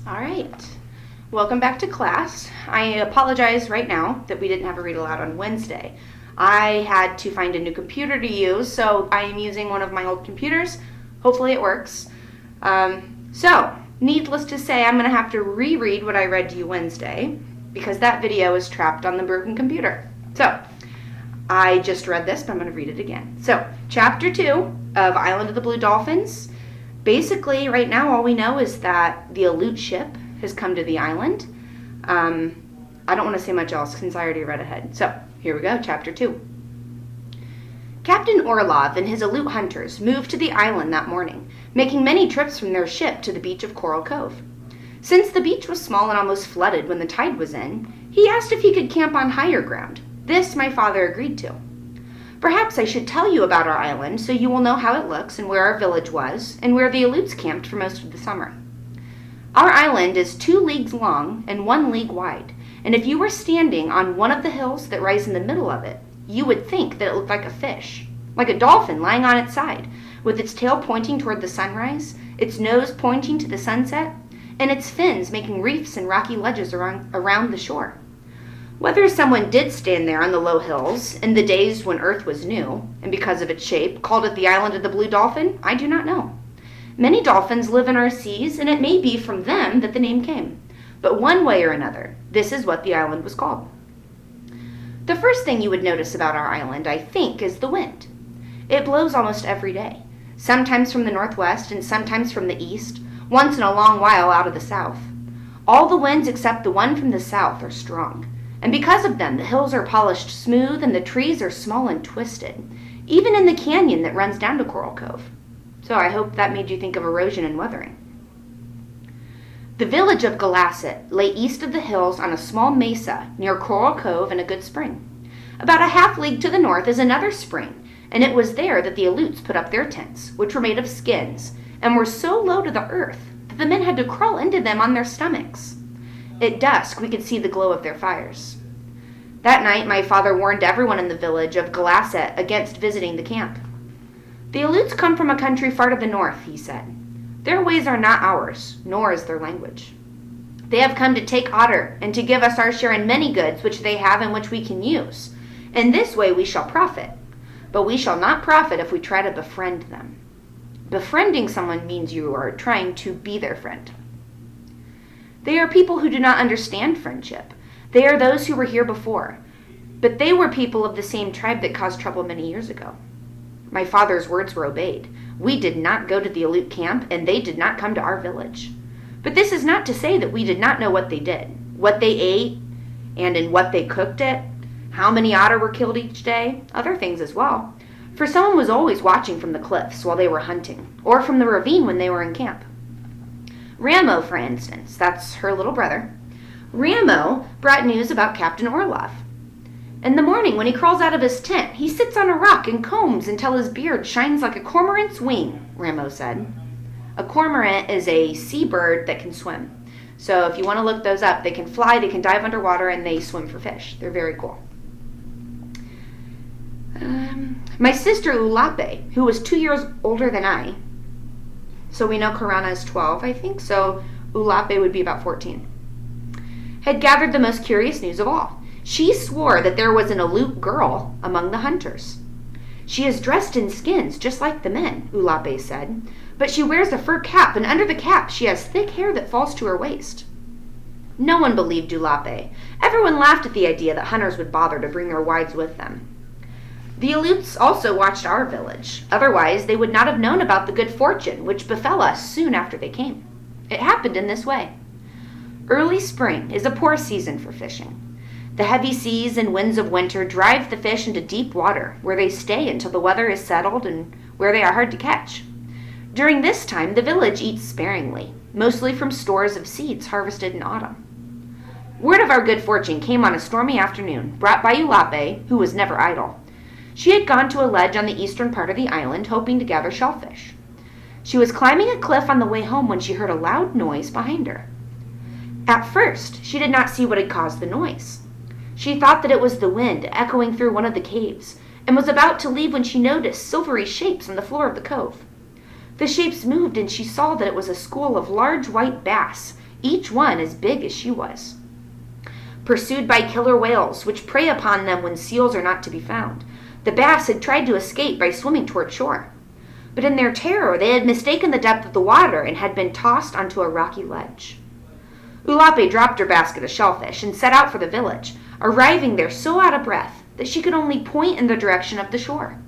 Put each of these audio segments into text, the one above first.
All right. Welcome back to class. I apologize right now that we didn't have a read aloud on Wednesday. I had to find a new computer to use, so I am using one of my old computers. Hopefully it works. So, needless to say, I'm going to have to reread what I read to you Wednesday because that video is trapped on the broken computer. So, I just read this, but I'm going to read it again. So, Chapter 2 of Island of the Blue Dolphins. Basically, right now, all we know is that the Alute ship has come to the island. I don't want to say much else since I already read ahead. So, here we go, Chapter 2. Captain Orlov and his Alute hunters moved to the island that morning, making many trips from their ship to the beach of Coral Cove. Since the beach was small and almost flooded when the tide was in, he asked if he could camp on higher ground. This my father agreed to. Perhaps I should tell you about our island so you will know how it looks and where our village was and where the Alutes camped for most of the summer. Our island is 2 leagues long and 1 league wide, and if you were standing on one of the hills that rise in the middle of it, you would think that it looked like a fish, like a dolphin lying on its side, with its tail pointing toward the sunrise, its nose pointing to the sunset, and its fins making reefs and rocky ledges around the shore. Whether someone did stand there on the low hills in the days when Earth was new, and because of its shape, called it the Island of the Blue Dolphin, I do not know. Many dolphins live in our seas, and it may be from them that the name came. But one way or another, this is what the island was called. The first thing you would notice about our island, I think, is the wind. It blows almost every day, sometimes from the northwest and sometimes from the east, once in a long while out of the south. All the winds except the one from the south are strong. And because of them, the hills are polished smooth and the trees are small and twisted, even in the canyon that runs down to Coral Cove. So I hope that made you think of erosion and weathering. The village of Galasset lay east of the hills on a small mesa near Coral Cove and a good spring. About a half league to the north is another spring, and it was there that the Alutes put up their tents, which were made of skins, and were so low to the earth that the men had to crawl into them on their stomachs. At dusk, we could see the glow of their fires. That night, my father warned everyone in the village of Galasset against visiting the camp. The Alutes come from a country far to the north, he said. Their ways are not ours, nor is their language. They have come to take otter and to give us our share in many goods which they have and which we can use. In this way we shall profit, but we shall not profit if we try to befriend them. Befriending someone means you are trying to be their friend. They are people who do not understand friendship. They are those who were here before, but they were people of the same tribe that caused trouble many years ago. My father's words were obeyed. We did not go to the Alute camp, and they did not come to our village. But this is not to say that we did not know what they did, what they ate, and in what they cooked it, how many otter were killed each day, other things as well. For someone was always watching from the cliffs while they were hunting, or from the ravine when they were in camp. Ramo, for instance, that's her little brother. Ramo brought news about Captain Orlov. In the morning, when he crawls out of his tent, he sits on a rock and combs until his beard shines like a cormorant's wing, Ramo said. A cormorant is a seabird that can swim. So if you want to look those up, they can fly, they can dive underwater, and they swim for fish. They're very cool. My sister Ulape, who was 2 years older than I, so we know Karana is 12, I think, so Ulape would be about 14, had gathered the most curious news of all. She swore that there was an Alute girl among the hunters. She is dressed in skins, just like the men, Ulape said, but she wears a fur cap, and under the cap she has thick hair that falls to her waist. No one believed Ulape. Everyone laughed at the idea that hunters would bother to bring their wives with them. The Alutes also watched our village. Otherwise, they would not have known about the good fortune which befell us soon after they came. It happened in this way. Early spring is a poor season for fishing. The heavy seas and winds of winter drive the fish into deep water, where they stay until the weather is settled and where they are hard to catch. During this time, the village eats sparingly, mostly from stores of seeds harvested in autumn. Word of our good fortune came on a stormy afternoon, brought by Ulape, who was never idle. She had gone to a ledge on the eastern part of the island, hoping to gather shellfish. She was climbing a cliff on the way home when she heard a loud noise behind her. At first, she did not see what had caused the noise. She thought that it was the wind echoing through one of the caves, and was about to leave when she noticed silvery shapes on the floor of the cove. The shapes moved, and she saw that it was a school of large white bass, each one as big as she was. Pursued by killer whales, which prey upon them when seals are not to be found, the bass had tried to escape by swimming toward shore. But in their terror, they had mistaken the depth of the water and had been tossed onto a rocky ledge. Ulape dropped her basket of shellfish and set out for the village, arriving there so out of breath that she could only point in the direction of the shore.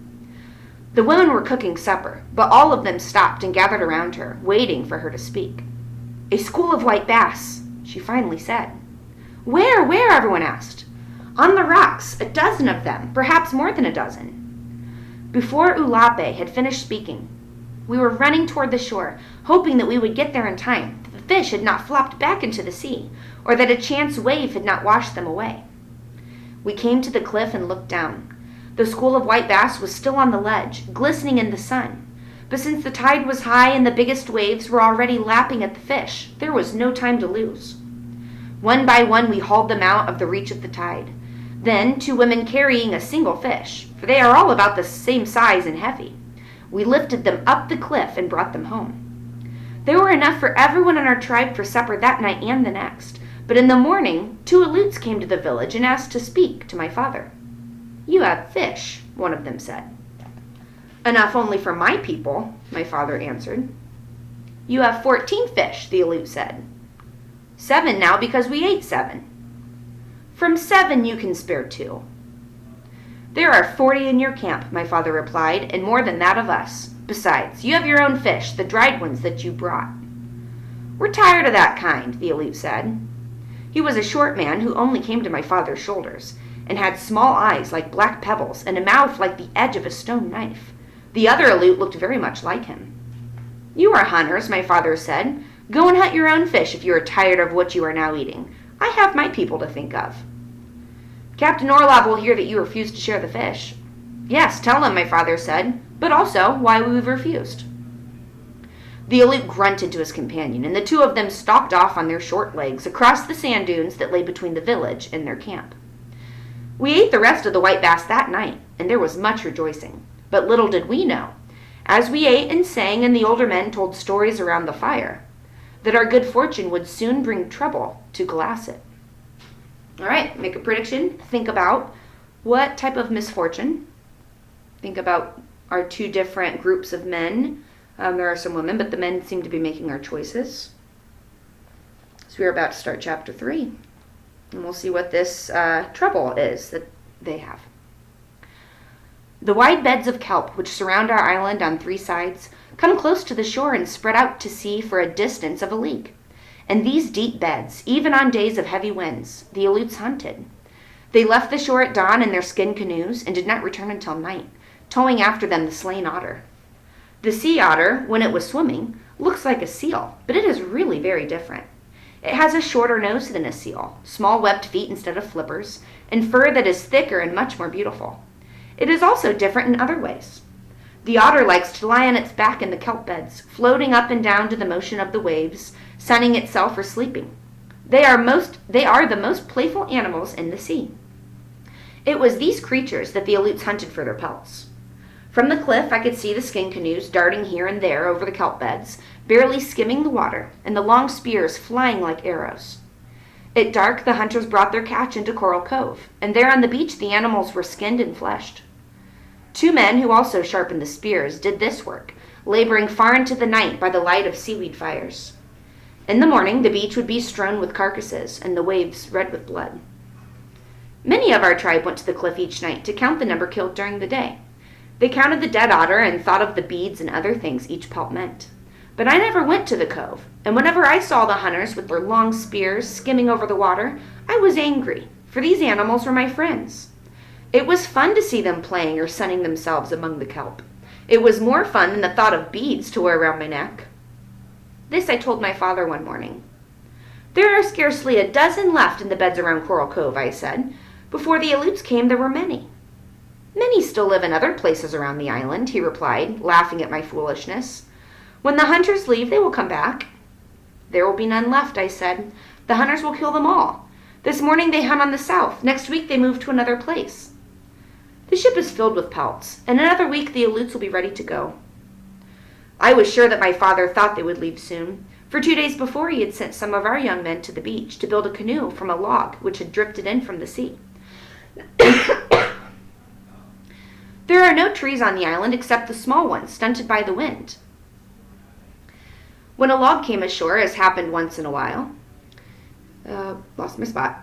The women were cooking supper, but all of them stopped and gathered around her, waiting for her to speak. "A school of white bass," she finally said. "Where, where?" everyone asked. "On the rocks, a dozen of them, perhaps more than a dozen." Before Ulape had finished speaking, we were running toward the shore, hoping that we would get there in time, that the fish had not flopped back into the sea, or that a chance wave had not washed them away. We came to the cliff and looked down. The school of white bass was still on the ledge, glistening in the sun. But since the tide was high and the biggest waves were already lapping at the fish, there was no time to lose. One by one we hauled them out of the reach of the tide. Then, two women carrying a single fish, for they are all about the same size and heavy, we lifted them up the cliff and brought them home. There were enough for everyone in our tribe for supper that night and the next, but in the morning, two Aleuts came to the village and asked to speak to my father. "You have fish," one of them said. "Enough only for my people," my father answered. "You have 14 fish," the Aleut said. "7 now because we ate 7. "From 7 you can spare 2. "There are 40 in your camp," my father replied, "and more than that of us. Besides, you have your own fish, the dried ones that you brought." "We're tired of that kind," the Aleut said. He was a short man who only came to my father's shoulders, and had small eyes like black pebbles and a mouth like the edge of a stone knife. The other Aleut looked very much like him. "You are hunters," my father said. "Go and hunt your own fish if you are tired of what you are now eating. I have my people to think of." "Captain Orlov will hear that you refused to share the fish." "Yes, tell him," my father said, "but also why we've refused." The Aleut grunted to his companion, and the two of them stalked off on their short legs across the sand dunes that lay between the village and their camp. We ate the rest of the white bass that night, and there was much rejoicing. But little did we know, as we ate and sang and the older men told stories around the fire, that our good fortune would soon bring trouble to Galasset. All right, make a prediction. Think about what type of misfortune. Think about our two different groups of men. There are some women, but the men seem to be making our choices. So we're about to start chapter 3. And we'll see what this trouble is that they have. The wide beds of kelp which surround our island on 3 sides come close to the shore and spread out to sea for a distance of a league. And these deep beds, even on days of heavy winds, the Aleuts hunted. They left the shore at dawn in their skin canoes and did not return until night, towing after them the slain otter. The sea otter, when it was swimming, looks like a seal, but it is really very different. It has a shorter nose than a seal, small webbed feet instead of flippers, and fur that is thicker and much more beautiful. It is also different in other ways. The otter likes to lie on its back in the kelp beds, floating up and down to the motion of the waves, sunning itself or sleeping. They are the most playful animals in the sea. It was these creatures that the Aleuts hunted for their pelts. From the cliff, I could see the skin canoes darting here and there over the kelp beds, barely skimming the water, and the long spears flying like arrows. At dark, the hunters brought their catch into Coral Cove, and there on the beach the animals were skinned and fleshed. 2 men who also sharpened the spears did this work, laboring far into the night by the light of seaweed fires. In the morning, the beach would be strewn with carcasses, and the waves red with blood. Many of our tribe went to the cliff each night to count the number killed during the day. They counted the dead otter and thought of the beads and other things each pelt meant. But I never went to the cove, and whenever I saw the hunters with their long spears skimming over the water, I was angry, for these animals were my friends. It was fun to see them playing or sunning themselves among the kelp. It was more fun than the thought of beads to wear around my neck. This I told my father one morning. "There are scarcely a dozen left in the beds around Coral Cove," I said. "Before the Aleuts came, there were many." "Many still live in other places around the island," he replied, laughing at my foolishness. "When the hunters leave, they will come back." "There will be none left," I said. "The hunters will kill them all. This morning they hunt on the south. Next week they move to another place." "The ship is filled with pelts. In another week the Aleuts will be ready to go." I was sure that my father thought they would leave soon, For 2 days before, he had sent some of our young men to the beach to build a canoe from a log which had drifted in from the sea. There are no trees on the island except the small ones, stunted by the wind. When a log came ashore, as happened once in a while, lost my spot.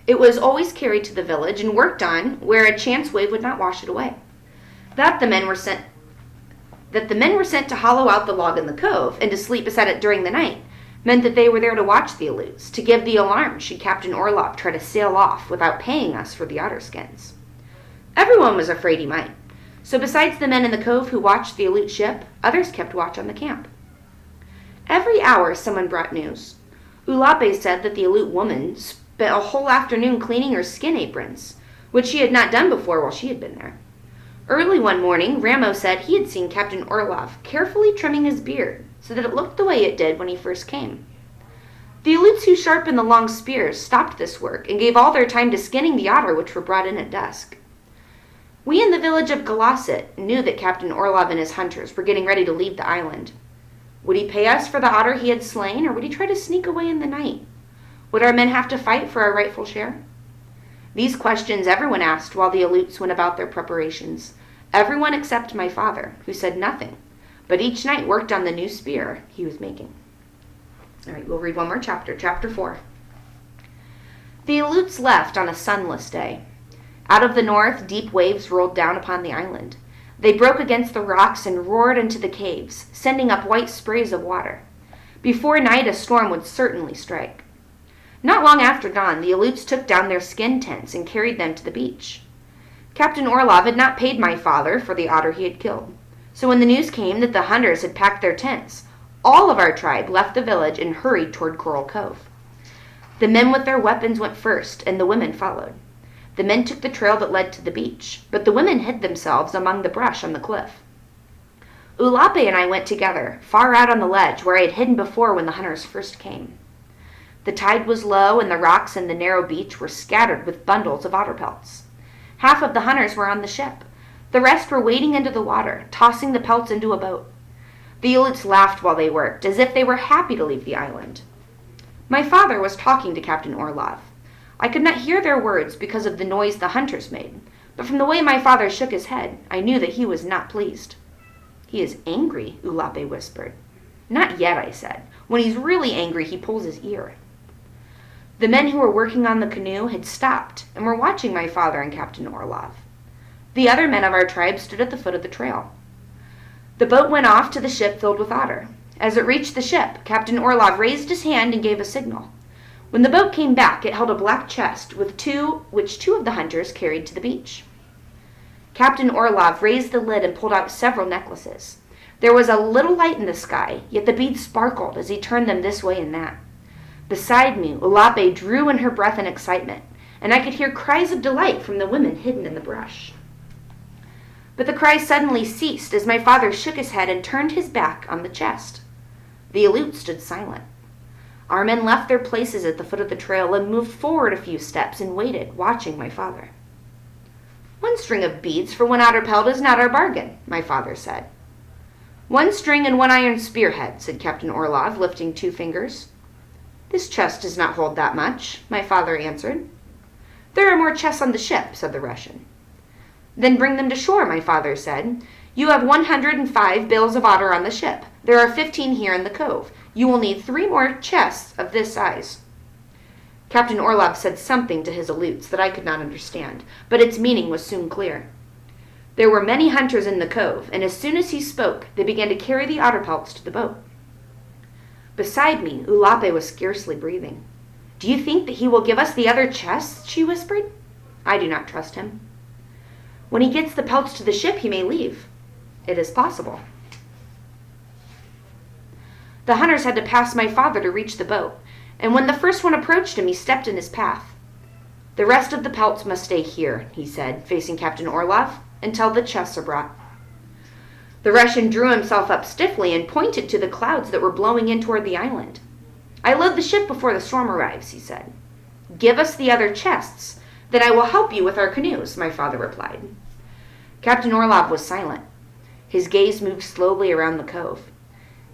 It was always carried to the village and worked on where a chance wave would not wash it away. That the men were sent to hollow out the log in the cove and to sleep beside it during the night meant that they were there to watch the Aleuts, to give the alarm should Captain Orlov try to sail off without paying us for the otter skins. Everyone was afraid he might, so besides the men in the cove who watched the Aleut ship, others kept watch on the camp. Every hour someone brought news. Ulape said that the Aleut woman spent a whole afternoon cleaning her skin aprons, which she had not done before while she had been there. Early one morning, Ramo said he had seen Captain Orlov carefully trimming his beard so that it looked the way it did when he first came. The Aleuts who sharpened the long spears stopped this work and gave all their time to skinning the otter which were brought in at dusk. We in the village of Galasset knew that Captain Orlov and his hunters were getting ready to leave the island. Would he pay us for the otter he had slain, or would he try to sneak away in the night? Would our men have to fight for our rightful share? These questions everyone asked while the Aleuts went about their preparations. Everyone except my father, who said nothing, but each night worked on the new spear he was making. All right, we'll read one more chapter, chapter 4. The Aleuts left on a sunless day. Out of the north, deep waves rolled down upon the island. They broke against the rocks and roared into the caves, sending up white sprays of water. Before night, a storm would certainly strike. Not long after dawn, the Aleuts took down their skin tents and carried them to the beach. Captain Orlov had not paid my father for the otter he had killed. So when the news came that the hunters had packed their tents, all of our tribe left the village and hurried toward Coral Cove. The men with their weapons went first, and the women followed. The men took the trail that led to the beach, but the women hid themselves among the brush on the cliff. Ulape and I went together, far out on the ledge where I had hidden before when the hunters first came. The tide was low, and the rocks in the narrow beach were scattered with bundles of otter pelts. Half of the hunters were on the ship. The rest were wading into the water, tossing the pelts into a boat. The Aleuts laughed while they worked, as if they were happy to leave the island. My father was talking to Captain Orlov. I could not hear their words because of the noise the hunters made, but from the way my father shook his head, I knew that he was not pleased. He is angry, Ulape whispered. Not yet, I said. When he's really angry, he pulls his ear. The men who were working on the canoe had stopped and were watching my father and Captain Orlov. The other men of our tribe stood at the foot of the trail. The boat went off to the ship filled with otter. As it reached the ship, Captain Orlov raised his hand and gave a signal. When the boat came back, it held a black chest which two of the hunters carried to the beach. Captain Orlov raised the lid and pulled out several necklaces. There was a little light in the sky, yet the beads sparkled as he turned them this way and that. Beside me, Ulape drew in her breath in excitement, and I could hear cries of delight from the women hidden in the brush. But the cries suddenly ceased as my father shook his head and turned his back on the chest. The Aleut stood silent. Our men left their places at the foot of the trail and moved forward a few steps and waited, watching my father. One string of beads for one otter pelt is not our bargain, my father said. One string and one iron spearhead, said Captain Orlov, lifting 2 fingers. This chest does not hold that much, my father answered. There are more chests on the ship, said the Russian. Then bring them to shore, my father said. You have 105 bales of otter on the ship. There are 15 here in the cove. You will need 3 more chests of this size. Captain Orlov said something to his Aleuts that I could not understand, but its meaning was soon clear. There were many hunters in the cove, and as soon as he spoke, they began to carry the otter pelts to the boat. Beside me, Ulape was scarcely breathing. Do you think that he will give us the other chests? She whispered. I do not trust him. When he gets the pelts to the ship, he may leave. It is possible. The hunters had to pass my father to reach the boat, and when the first one approached him, he stepped in his path. The rest of the pelts must stay here, he said, facing Captain Orlov, until the chests are brought. The Russian drew himself up stiffly and pointed to the clouds that were blowing in toward the island. I load the ship before the storm arrives, he said. Give us the other chests, then I will help you with our canoes, my father replied. Captain Orlov was silent. His gaze moved slowly around the cove.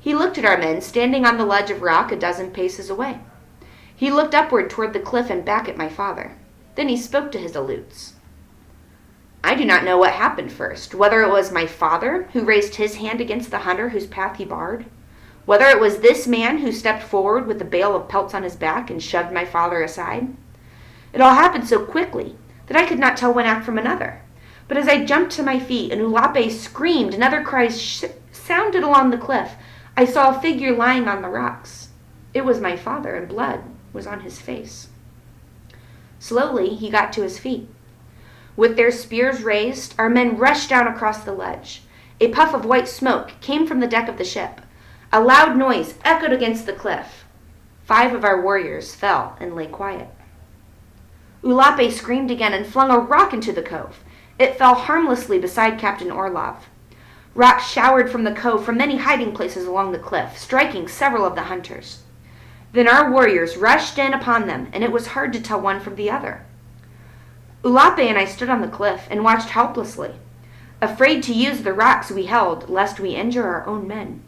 He looked at our men standing on the ledge of rock a dozen paces away. He looked upward toward the cliff and back at my father. Then he spoke to his Aleuts. I do not know what happened first, whether it was my father who raised his hand against the hunter whose path he barred, whether it was this man who stepped forward with a bale of pelts on his back and shoved my father aside. It all happened so quickly that I could not tell one act from another. But as I jumped to my feet and Ulape screamed and other cries sounded along the cliff, I saw a figure lying on the rocks. It was my father, and blood was on his face. Slowly, he got to his feet. With their spears raised, our men rushed down across the ledge. A puff of white smoke came from the deck of the ship. A loud noise echoed against the cliff. 5 of our warriors fell and lay quiet. Ulape screamed again and flung a rock into the cove. It fell harmlessly beside Captain Orlov. Rocks showered from the cove from many hiding places along the cliff, striking several of the hunters. Then our warriors rushed in upon them, and it was hard to tell one from the other. Ulape and I stood on the cliff and watched helplessly, afraid to use the rocks we held lest we injure our own men.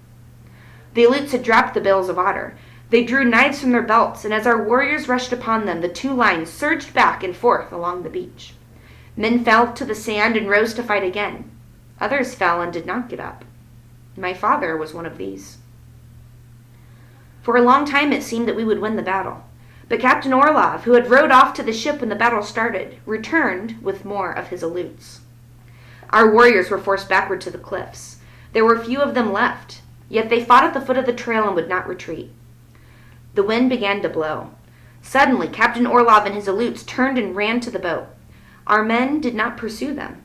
The Aleuts had dropped the bales of otter. They drew knives from their belts, and as our warriors rushed upon them, the 2 lines surged back and forth along the beach. Men fell to the sand and rose to fight again. Others fell and did not get up. My father was one of these. For a long time it seemed that we would win the battle. But Captain Orlov, who had rowed off to the ship when the battle started, returned with more of his Aleuts. Our warriors were forced backward to the cliffs. There were few of them left, yet they fought at the foot of the trail and would not retreat. The wind began to blow. Suddenly, Captain Orlov and his Aleuts turned and ran to the boat. Our men did not pursue them.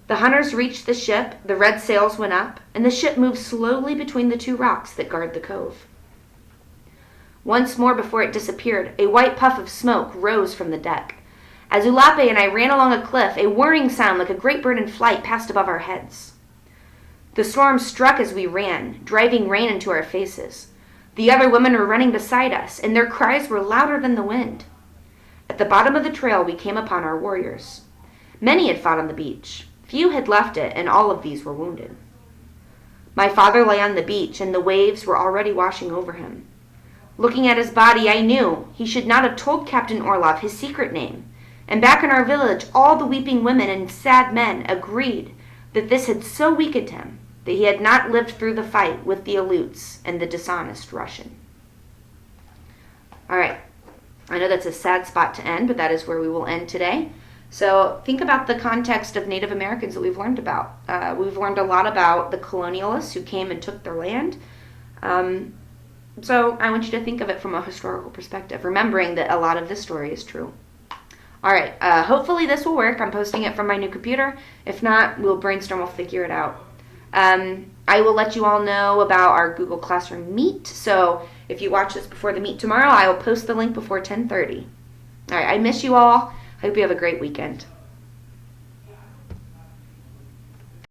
The hunters reached the ship, the red sails went up, and the ship moved slowly between the 2 rocks that guard the cove. Once more before it disappeared, a white puff of smoke rose from the deck. As Ulape and I ran along a cliff, a whirring sound like a great bird in flight passed above our heads. The storm struck as we ran, driving rain into our faces. The other women were running beside us, and their cries were louder than the wind. At the bottom of the trail, we came upon our warriors. Many had fought on the beach. Few had left it, and all of these were wounded. My father lay on the beach, and the waves were already washing over him. Looking at his body, I knew he should not have told Captain Orlov his secret name, and back in our village, all the weeping women and sad men agreed that this had so weakened him that he had not lived through the fight with the Aleuts and the dishonest Russian. All right, I know that's a sad spot to end, but that is where we will end today. So think about the context of Native Americans that we've learned about. We've learned a lot about the colonialists who came and took their land. So I want you to think of it from a historical perspective, remembering that a lot of this story is true. All right, hopefully this will work. I'm posting it from my new computer. If not, we'll brainstorm, we'll figure it out. I will let you all know about our Google Classroom Meet. So if you watch this before the meet tomorrow, I will post the link before 10:30. All right, I miss you all. I hope you have a great weekend.